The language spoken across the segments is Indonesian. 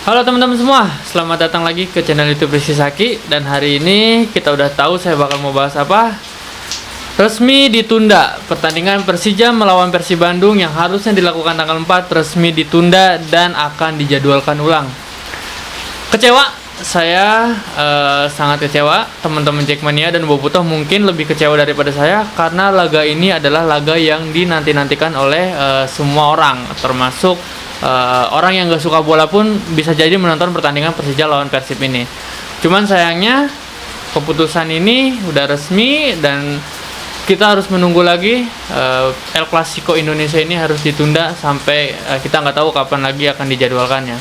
Halo teman-teman semua, selamat datang lagi ke channel YouTube Rizky Saki. Dan hari ini kita udah tahu saya bakal mau bahas apa. Resmi ditunda, pertandingan Persija melawan Persib Bandung yang harusnya dilakukan tanggal 4 resmi ditunda dan akan dijadwalkan ulang. Kecewa, saya sangat kecewa. Teman-teman Jackmania dan Bobotoh mungkin lebih kecewa daripada saya, karena laga ini adalah laga yang dinanti-nantikan oleh semua orang, termasuk orang yang gak suka bola pun bisa jadi menonton pertandingan Persija lawan Persib ini. Cuman sayangnya keputusan ini udah resmi dan kita harus menunggu lagi. El Clasico Indonesia ini harus ditunda sampai kita nggak tahu kapan lagi akan dijadwalkannya.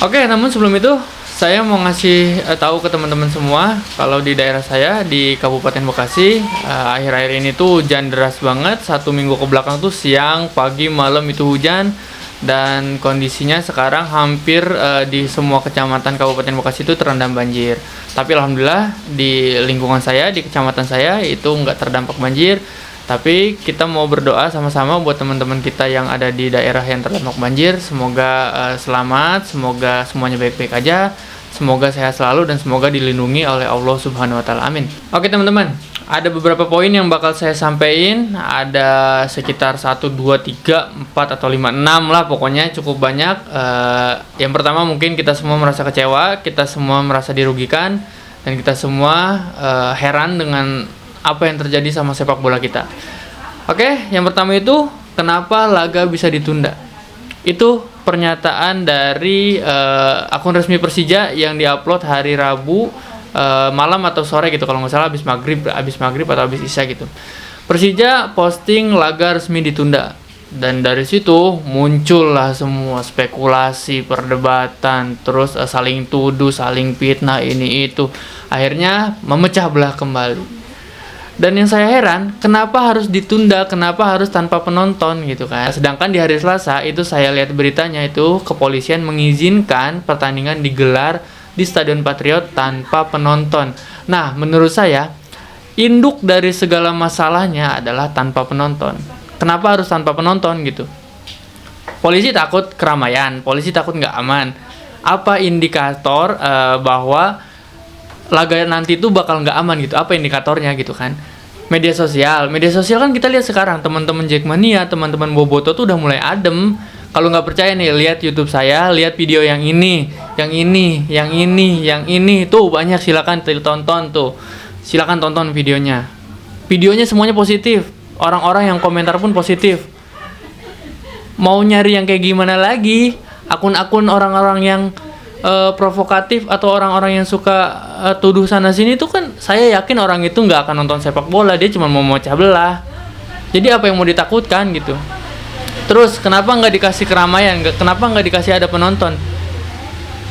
Oke, namun sebelum itu saya mau ngasih tahu ke teman-teman semua kalau di daerah saya di Kabupaten Bekasi akhir-akhir ini tuh hujan deras banget. 1 minggu ke belakang tuh siang, pagi, malam itu hujan. Dan kondisinya sekarang hampir di semua kecamatan Kabupaten Bekasi itu terendam banjir. Tapi alhamdulillah di lingkungan saya, di kecamatan saya itu nggak terdampak banjir. Tapi kita mau berdoa sama-sama buat teman-teman kita yang ada di daerah yang terdampak banjir. Semoga selamat, semoga semuanya baik-baik aja, semoga sehat selalu dan semoga dilindungi oleh Allah Subhanahu Wa Taala. Amin. Oke teman-teman, ada beberapa poin yang bakal saya sampaikan. Ada sekitar 1, 2, 3, 4 atau 5, 6 lah, pokoknya cukup banyak. Yang pertama mungkin kita semua merasa kecewa, kita semua merasa dirugikan, dan kita semua heran dengan apa yang terjadi sama sepak bola kita. Oke, yang pertama itu kenapa laga bisa ditunda. Itu pernyataan dari akun resmi Persija yang diupload hari Rabu malam atau sore gitu, kalau nggak salah habis maghrib atau habis isya gitu. Persija posting laga resmi ditunda, dan dari situ muncullah semua spekulasi, perdebatan, terus saling tuduh, saling fitnah, ini itu, akhirnya memecah belah kembali. Dan yang saya heran, kenapa harus ditunda, kenapa harus tanpa penonton gitu kan. Sedangkan di hari Selasa itu saya lihat beritanya itu kepolisian mengizinkan pertandingan digelar di Stadion Patriot tanpa penonton. Nah, menurut saya induk dari segala masalahnya adalah tanpa penonton. Kenapa harus tanpa penonton gitu? Polisi takut keramaian, polisi takut nggak aman. Apa indikator bahwa laga nanti itu bakal nggak aman gitu? Apa indikatornya gitu kan? Media sosial kan kita lihat sekarang, teman-teman Jackmania, teman-teman Bobotoh tuh udah mulai adem. Kalau nggak percaya nih, lihat YouTube saya, lihat video yang ini tuh banyak, silakan tonton tuh, silakan tonton videonya. Videonya semuanya positif, orang-orang yang komentar pun positif. Mau nyari yang kayak gimana lagi? Akun-akun orang-orang yang provokatif atau orang-orang yang suka tuduh sana sini itu kan saya yakin orang itu nggak akan nonton sepak bola, dia cuma mau memecah belah. Jadi apa yang mau ditakutkan gitu? Terus kenapa nggak dikasih keramaian? Kenapa nggak dikasih ada penonton?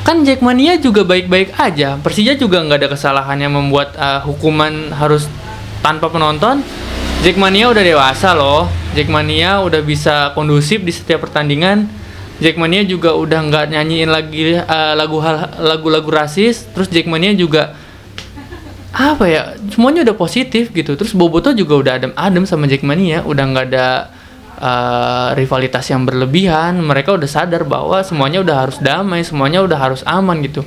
Kan Jackmania juga baik-baik aja. Persija juga nggak ada kesalahannya membuat hukuman harus tanpa penonton. Jackmania udah dewasa loh. Jackmania udah bisa kondusif di setiap pertandingan. Jackmania juga udah nggak nyanyiin lagi lagu-lagu rasis. Terus Jackmania juga apa ya, semuanya udah positif gitu. Terus Bobotoh juga udah adem-adem sama Jackmania, udah nggak ada rivalitas yang berlebihan. Mereka udah sadar bahwa semuanya udah harus damai, semuanya udah harus aman gitu.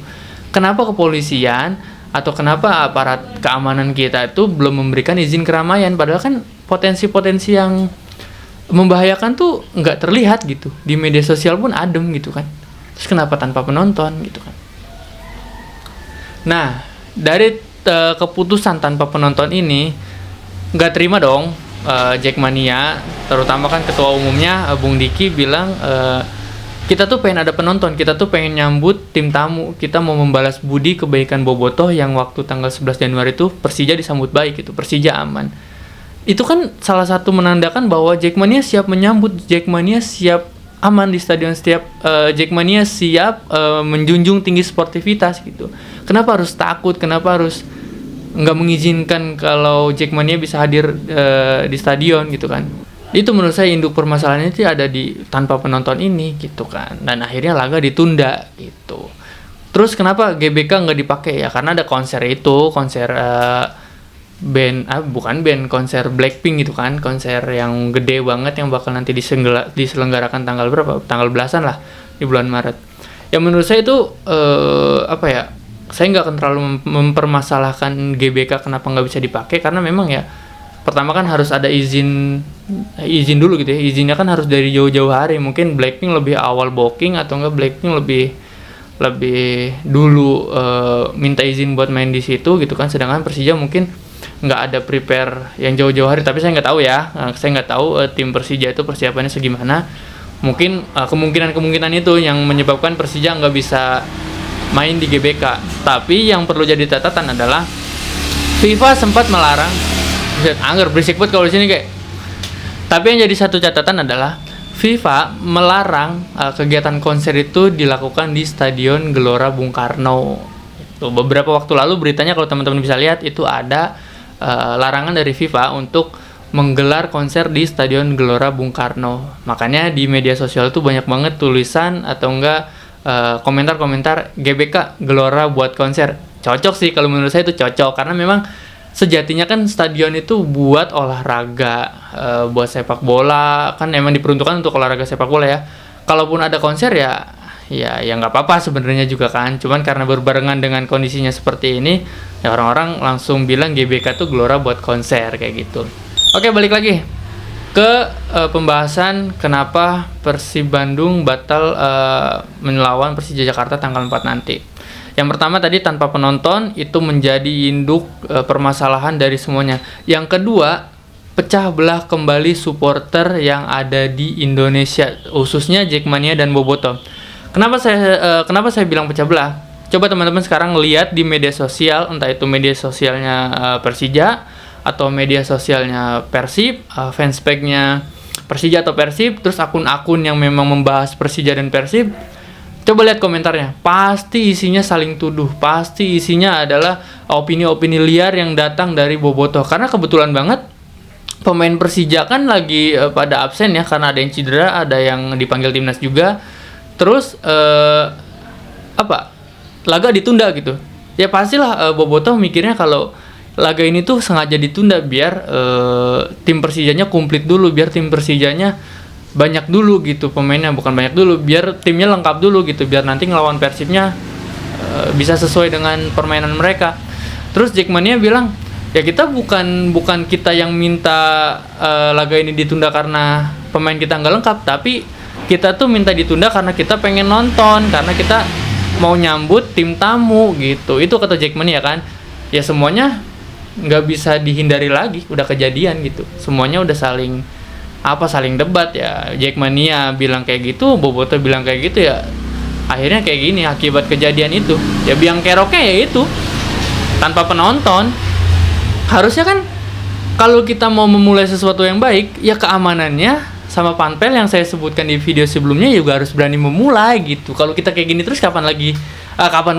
Kenapa kepolisian atau kenapa aparat keamanan kita itu belum memberikan izin keramaian? Padahal kan potensi-potensi yang membahayakan tuh nggak terlihat gitu. Di media sosial pun adem gitu kan. Terus kenapa tanpa penonton gitu kan? Nah, dari keputusan tanpa penonton ini nggak terima dong Jackmania, terutama kan ketua umumnya Bung Diki bilang kita tuh pengen ada penonton, kita tuh pengen nyambut tim tamu, kita mau membalas budi kebaikan Bobotoh yang waktu tanggal 11 Januari itu Persija disambut baik gitu, Persija aman. Itu kan salah satu menandakan bahwa Jackmania siap menyambut, Jackmania siap aman di stadion, setiap Jackmania siap menjunjung tinggi sportivitas gitu. Kenapa harus takut? Kenapa harus nggak mengizinkan kalau Jackmania bisa hadir di stadion gitu kan? Itu menurut saya induk permasalahannya itu ada di tanpa penonton ini gitu kan. Dan akhirnya laga ditunda gitu. Terus kenapa GBK nggak dipakai ya? Karena ada konser itu, konser konser Blackpink gitu kan, konser yang gede banget yang bakal nanti diselenggarakan tanggal berapa? Tanggal belasan lah di bulan Maret. Ya menurut saya itu apa ya? Saya nggak akan terlalu mempermasalahkan GBK kenapa nggak bisa dipakai, karena memang ya pertama kan harus ada izin dulu gitu ya. Izinnya kan harus dari jauh-jauh hari. Mungkin Blackpink lebih awal booking, atau enggak Blackpink lebih dulu minta izin buat main di situ gitu kan. Sedangkan Persija mungkin nggak ada prepare yang jauh-jauh hari. Tapi saya nggak tahu ya. Saya nggak tahu tim Persija itu persiapannya segimana. Mungkin kemungkinan itu yang menyebabkan Persija nggak bisa main di GBK. Tapi yang perlu jadi catatan adalah FIFA sempat melarang. Angger berisik banget kalau di sini kayak. Tapi yang jadi satu catatan adalah FIFA melarang kegiatan konser itu dilakukan di Stadion Gelora Bung Karno. Tuh, beberapa waktu lalu beritanya kalau teman-teman bisa lihat itu ada larangan dari FIFA untuk menggelar konser di Stadion Gelora Bung Karno. Makanya di media sosial itu banyak banget tulisan atau enggak komentar-komentar GBK Gelora buat konser. Cocok sih kalau menurut saya, itu cocok karena memang sejatinya kan stadion itu buat olahraga, buat sepak bola, kan emang diperuntukkan untuk olahraga sepak bola ya. Kalaupun ada konser ya nggak apa-apa sebenarnya juga kan. Cuman karena berbarengan dengan kondisinya seperti ini, ya orang-orang langsung bilang GBK tuh Gelora buat konser kayak gitu. Oke, balik lagi ke pembahasan kenapa Persib Bandung batal melawan Persija Jakarta tanggal 4 nanti. Yang pertama tadi tanpa penonton itu menjadi induk permasalahan dari semuanya. Yang kedua, pecah belah kembali supporter yang ada di Indonesia, khususnya Jackmania dan Bobotoh. Kenapa saya bilang pecah belah? Coba teman-teman sekarang lihat di media sosial, entah itu media sosialnya Persija atau media sosialnya Persib, fanspage-nya Persija atau Persib, terus akun-akun yang memang membahas Persija dan Persib. Coba lihat komentarnya, pasti isinya saling tuduh, pasti isinya adalah opini-opini liar yang datang dari Bobotoh. Karena kebetulan banget pemain Persija kan lagi pada absen ya, karena ada yang cedera, ada yang dipanggil timnas juga. Terus laga ditunda gitu. Ya pastilah Bobotoh mikirnya kalau laga ini tuh sengaja ditunda biar tim Persijanya komplit dulu, biar tim Persijanya banyak dulu gitu pemainnya, bukan banyak dulu, biar timnya lengkap dulu gitu, biar nanti ngelawan Persibnya bisa sesuai dengan permainan mereka. Terus Jackmania bilang, ya kita bukan kita yang minta laga ini ditunda karena pemain kita nggak lengkap, tapi kita tuh minta ditunda karena kita pengen nonton, karena kita mau nyambut tim tamu gitu. Itu kata Jackmania kan. Ya semuanya nggak bisa dihindari lagi, udah kejadian gitu. Semuanya udah saling debat ya. Jackmania bilang kayak gitu, Bobotoh bilang kayak gitu, ya akhirnya kayak gini akibat kejadian itu. Ya biang keroknya ya itu tanpa penonton. Harusnya kan kalau kita mau memulai sesuatu yang baik, ya keamanannya sama panpel yang saya sebutkan di video sebelumnya juga harus berani memulai gitu. Kalau kita kayak gini terus kapan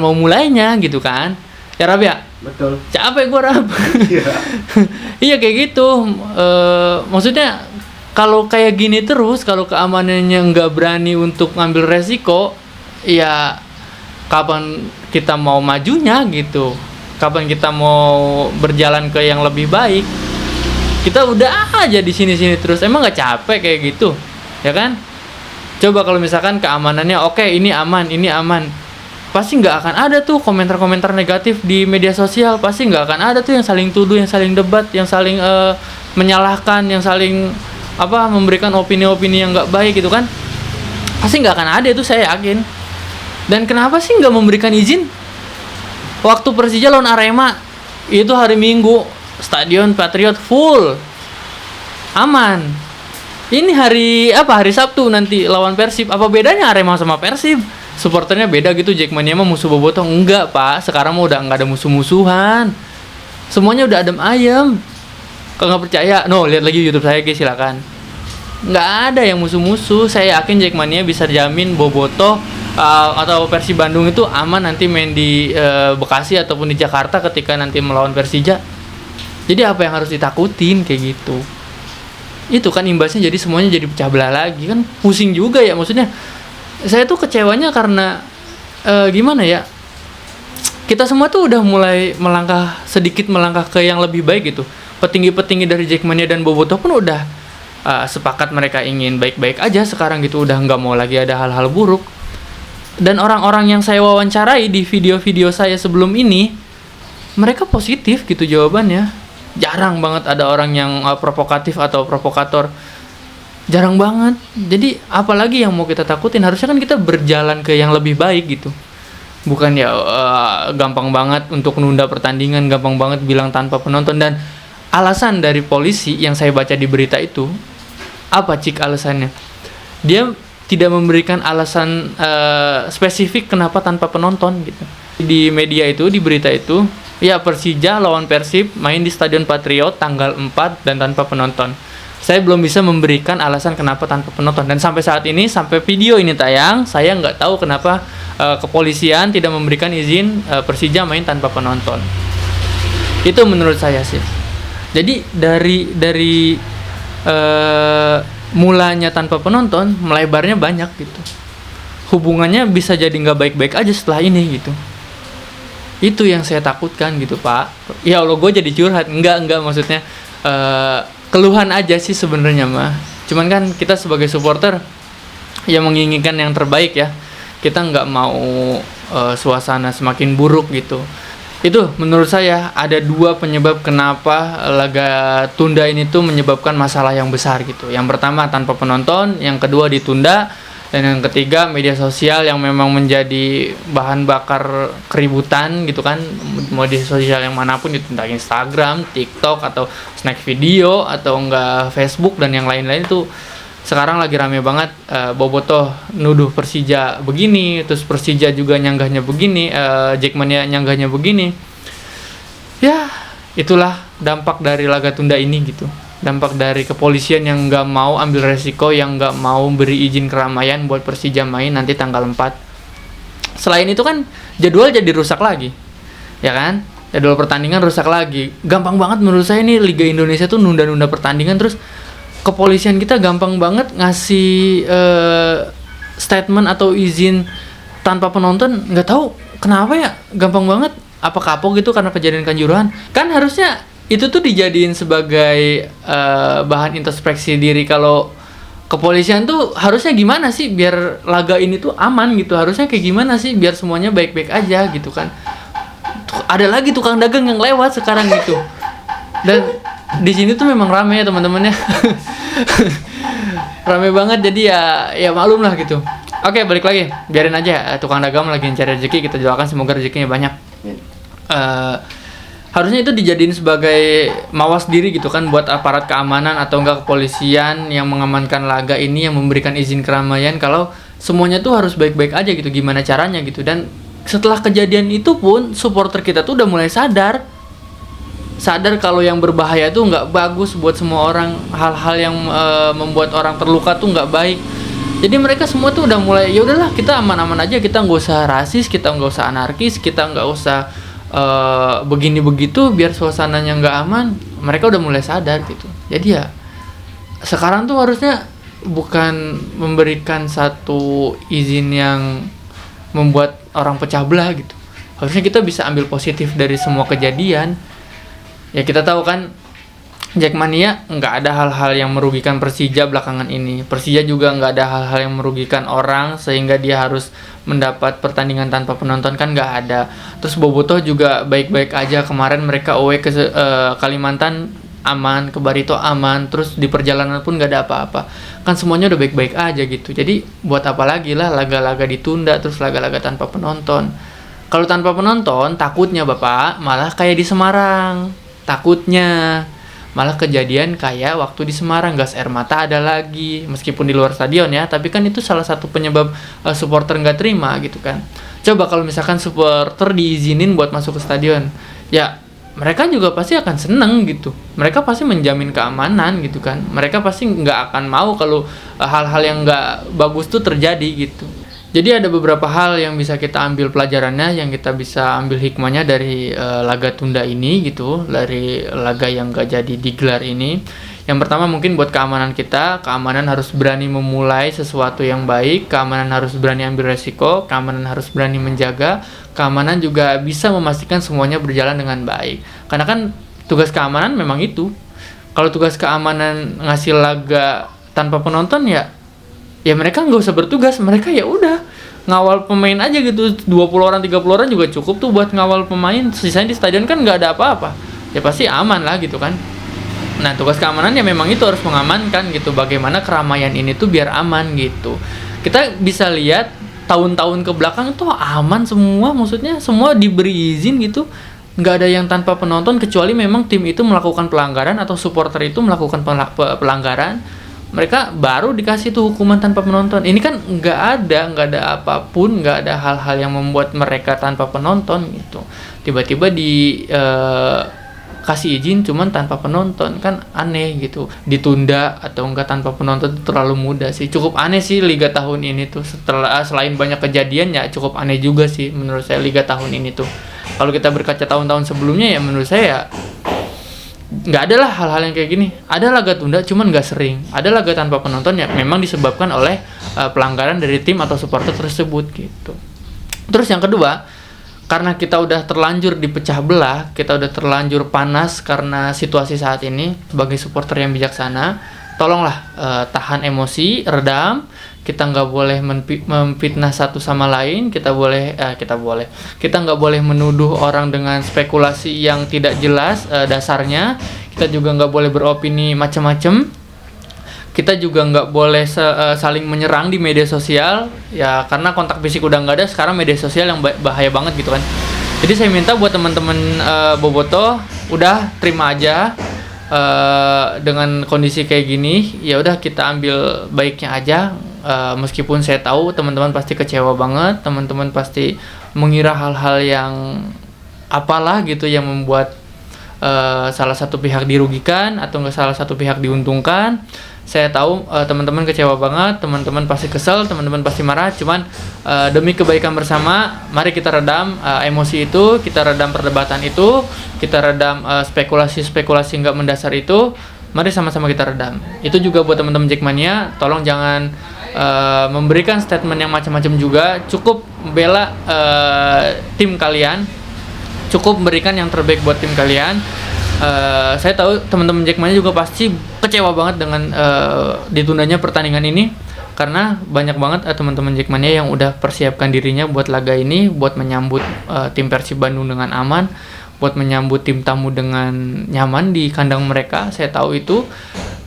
mau mulainya gitu kan? Ya Rab ya? Betul. Capek gue Rab. Iya kayak gitu. Maksudnya kalau kayak gini terus, kalau keamanannya nggak berani untuk ngambil resiko, ya kapan kita mau majunya gitu? Kapan kita mau berjalan ke yang lebih baik? Kita udah aja di sini-sini terus, emang nggak capek kayak gitu, ya kan? Coba kalau misalkan keamanannya oke, ini aman, pasti nggak akan ada tuh komentar-komentar negatif di media sosial, pasti nggak akan ada tuh yang saling tuduh, yang saling debat, yang saling menyalahkan, yang saling memberikan opini-opini yang nggak baik gitu kan. Pasti nggak akan ada itu, saya yakin. Dan kenapa sih nggak memberikan izin waktu Persija lawan Arema itu hari Minggu, Stadion Patriot full aman. Ini hari Sabtu nanti lawan Persib, apa bedanya Arema sama Persib? Supporternya beda gitu. Jackmania mah musuh Bobotoh. Enggak Pak, sekarang mah udah nggak ada musuh-musuhan, semuanya udah adem ayem. Kalau nggak percaya, lihat lagi YouTube saya guys, silakan. Nggak ada yang musuh-musuh. Saya yakin Jackmania bisa jamin Bobotoh atau Persib Bandung itu aman nanti main di Bekasi ataupun di Jakarta ketika nanti melawan Persija. Jadi apa yang harus ditakutin kayak gitu? Itu kan imbasnya jadi semuanya jadi pecah belah lagi kan, pusing juga ya. Maksudnya saya tuh kecewanya karena gimana ya? Kita semua tuh udah mulai sedikit melangkah ke yang lebih baik gitu. Petinggi-petinggi dari Jackmania dan Bobotoh pun udah sepakat mereka ingin baik-baik aja sekarang gitu, udah nggak mau lagi ada hal-hal buruk. Dan orang-orang yang saya wawancarai di video-video saya sebelum ini, mereka positif gitu jawabannya. Jarang banget ada orang yang provokatif atau provokator. Jarang banget. Jadi apalagi yang mau kita takutin? Harusnya kan kita berjalan ke yang lebih baik gitu. Bukan ya gampang banget untuk nunda pertandingan, gampang banget bilang tanpa penonton. Dan alasan dari polisi yang saya baca di berita itu, apa Cik alasannya? Dia tidak memberikan alasan spesifik kenapa tanpa penonton gitu. Di media itu, di berita itu, ya Persija lawan Persib main di Stadion Patriot tanggal 4 dan tanpa penonton. Saya belum bisa memberikan alasan kenapa tanpa penonton. Dan sampai saat ini, sampai video ini tayang, saya nggak tahu kenapa kepolisian tidak memberikan izin Persija main tanpa penonton. Itu menurut saya sih. Jadi dari mulanya tanpa penonton, melebarnya banyak gitu. Hubungannya bisa jadi nggak baik-baik aja setelah ini gitu. Itu yang saya takutkan gitu Pak. Ya Allah, gue jadi curhat. Enggak maksudnya keluhan aja sih sebenarnya mah. Cuman kan kita sebagai supporter yang menginginkan yang terbaik ya. Kita nggak mau suasana semakin buruk gitu. Itu menurut saya ada 2 penyebab kenapa laga tunda ini tuh menyebabkan masalah yang besar gitu. Yang pertama tanpa penonton, yang kedua ditunda, dan yang ketiga media sosial yang memang menjadi bahan bakar keributan gitu kan. Media sosial yang manapun itu, entah Instagram, TikTok, atau snack video, atau enggak Facebook dan yang lain-lain itu sekarang lagi rame banget. Bobotoh nuduh Persija begini, terus Persija juga nyanggahnya begini, Jackmania nyanggahnya begini. Ya itulah dampak dari laga tunda ini gitu. Dampak dari kepolisian yang nggak mau ambil resiko, yang nggak mau beri izin keramaian buat Persija main nanti tanggal 4. Selain itu kan jadwal jadi rusak lagi, ya kan? Jadwal pertandingan rusak lagi. Gampang banget menurut saya nih Liga Indonesia tuh nunda-nunda pertandingan, terus kepolisian kita gampang banget ngasih statement atau izin tanpa penonton. Nggak tahu kenapa ya, gampang banget. Apa kapok gitu karena kejadian Kanjuruhan? Kan harusnya itu tuh dijadiin sebagai bahan introspeksi diri. Kalau kepolisian tuh harusnya gimana sih biar laga ini tuh aman gitu? Harusnya kayak gimana sih biar semuanya baik-baik aja gitu kan? Ada lagi tukang dagang yang lewat sekarang gitu. Dan di sini tuh memang rame ya teman-teman ya. Rame banget, jadi ya maklum lah gitu. Oke, balik lagi. Biarin aja tukang dagang lagi cari rezeki, kita doakan semoga rezekinya banyak. Harusnya itu dijadiin sebagai mawas diri gitu kan buat aparat keamanan atau enggak kepolisian yang mengamankan laga ini, yang memberikan izin keramaian, kalau semuanya tuh harus baik-baik aja gitu, gimana caranya gitu. Dan setelah kejadian itu pun supporter kita tuh udah mulai sadar kalau yang berbahaya tuh nggak bagus buat semua orang, hal-hal yang membuat orang terluka tuh nggak baik. Jadi mereka semua tuh udah mulai, ya udahlah kita aman-aman aja, kita nggak usah rasis, kita nggak usah anarkis, kita nggak usah begini begitu biar suasananya nggak aman. Mereka udah mulai sadar gitu. Jadi ya sekarang tuh harusnya bukan memberikan satu izin yang membuat orang pecah belah gitu. Harusnya kita bisa ambil positif dari semua kejadian. Ya kita tahu kan Jackmania nggak ada hal-hal yang merugikan Persija belakangan ini. Persija juga nggak ada hal-hal yang merugikan orang sehingga dia harus mendapat pertandingan tanpa penonton, kan nggak ada. Terus Bobotoh juga baik-baik aja, kemarin mereka away ke Kalimantan aman, ke Barito aman, terus di perjalanan pun nggak ada apa-apa. Kan semuanya udah baik-baik aja gitu. Jadi buat apa lagi lah laga-laga ditunda, terus laga-laga tanpa penonton. Kalau tanpa penonton takutnya Bapak malah kayak di Semarang. Takutnya malah kejadian kayak waktu di Semarang, gas air mata ada lagi, meskipun di luar stadion ya, tapi kan itu salah satu penyebab supporter nggak terima gitu kan. Coba kalau misalkan supporter diizinin buat masuk ke stadion, ya mereka juga pasti akan seneng gitu, mereka pasti menjamin keamanan gitu kan, mereka pasti nggak akan mau kalau hal-hal yang nggak bagus tuh terjadi gitu. Jadi ada beberapa hal yang bisa kita ambil pelajarannya, yang kita bisa ambil hikmahnya dari laga tunda ini gitu, dari laga yang gak jadi digelar ini. Yang pertama mungkin buat keamanan kita, keamanan harus berani memulai sesuatu yang baik, keamanan harus berani ambil resiko, keamanan harus berani menjaga, keamanan juga bisa memastikan semuanya berjalan dengan baik. Karena kan tugas keamanan memang itu. Kalau tugas keamanan ngasih laga tanpa penonton ya mereka nggak usah bertugas, mereka ya udah ngawal pemain aja gitu, 20 orang 30 orang juga cukup tuh buat ngawal pemain. Sisanya di stadion kan nggak ada apa-apa, ya pasti aman lah gitu kan. Nah, tugas keamanan ya memang itu harus mengamankan gitu, bagaimana keramaian ini tuh biar aman gitu. Kita bisa lihat tahun-tahun ke belakang tuh aman semua, maksudnya semua diberi izin gitu, nggak ada yang tanpa penonton, kecuali memang tim itu melakukan pelanggaran atau supporter itu melakukan pelanggaran, mereka baru dikasih tuh hukuman tanpa penonton. Ini kan nggak ada apapun, nggak ada hal-hal yang membuat mereka tanpa penonton gitu. Tiba-tiba kasih izin cuman tanpa penonton, kan aneh gitu. Ditunda atau enggak tanpa penonton itu terlalu mudah sih. Cukup aneh sih Liga tahun ini tuh. Selain banyak kejadian ya cukup aneh juga sih menurut saya Liga tahun ini tuh. Kalau kita berkaca tahun-tahun sebelumnya ya menurut saya ya nggak ada lah hal-hal yang kayak gini. Ada laga tunda cuman nggak sering. Ada laga tanpa penonton ya memang disebabkan oleh pelanggaran dari tim atau supporter tersebut gitu. Terus yang kedua, karena kita udah terlanjur dipecah belah, kita udah terlanjur panas karena situasi saat ini, sebagai supporter yang bijaksana, tolonglah tahan emosi, redam. Kita nggak boleh memfitnah satu sama lain. Kita nggak boleh menuduh orang dengan spekulasi yang tidak jelas dasarnya. Kita juga nggak boleh beropini macam-macam. Kita juga nggak boleh saling menyerang di media sosial ya, karena kontak fisik udah nggak ada, sekarang media sosial yang bahaya banget gitu kan. Jadi saya minta buat teman-teman Bobotoh udah terima aja dengan kondisi kayak gini, ya udah kita ambil baiknya aja. Meskipun saya tahu teman-teman pasti kecewa banget, teman-teman pasti mengira hal-hal yang apalah gitu yang membuat salah satu pihak dirugikan atau nggak salah satu pihak diuntungkan. Saya tahu teman-teman kecewa banget, teman-teman pasti kesel, teman-teman pasti marah. Cuman demi kebaikan bersama, mari kita redam emosi itu, kita redam perdebatan itu, kita redam spekulasi-spekulasi nggak mendasar itu. Mari sama-sama kita redam. Itu juga buat teman-teman Jackmania, tolong jangan memberikan statement yang macam-macam juga. Cukup bela tim kalian, cukup memberikan yang terbaik buat tim kalian. Saya tahu teman-teman Jackmania juga pasti kecewa banget dengan ditundanya pertandingan ini, karena banyak banget teman-teman Jackmania yang udah persiapkan dirinya buat laga ini, buat menyambut tim Persib Bandung dengan aman, buat menyambut tim tamu dengan nyaman di kandang mereka. Saya tahu itu,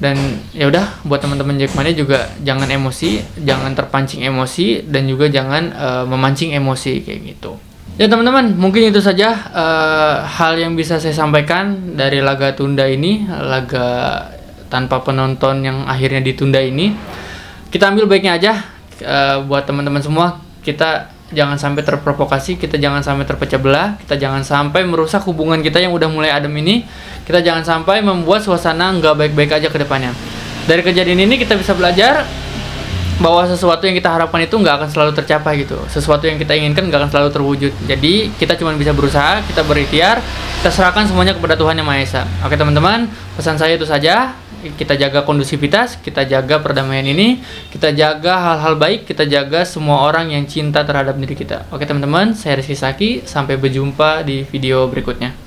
dan ya udah buat teman-teman Jackmania juga jangan emosi, jangan terpancing emosi, dan juga jangan memancing emosi kayak gitu. Ya teman-teman, mungkin itu saja hal yang bisa saya sampaikan dari laga tunda ini, laga tanpa penonton yang akhirnya ditunda ini. Kita ambil baiknya aja buat teman-teman semua. Kita jangan sampai terprovokasi, kita jangan sampai terpecah belah, kita jangan sampai merusak hubungan kita yang udah mulai adem ini. Kita jangan sampai membuat suasana nggak baik-baik aja ke depannya. Dari kejadian ini kita bisa belajar bahwa sesuatu yang kita harapkan itu nggak akan selalu tercapai gitu. Sesuatu yang kita inginkan nggak akan selalu terwujud. Jadi kita cuma bisa berusaha, kita berikhtiar, kita serahkan semuanya kepada Tuhan Yang Maha Esa. Oke teman-teman, pesan saya itu saja. Kita jaga kondusivitas, kita jaga perdamaian ini, kita jaga hal-hal baik, kita jaga semua orang yang cinta terhadap diri kita. Oke teman-teman, saya Rizky Saki, sampai berjumpa di video berikutnya.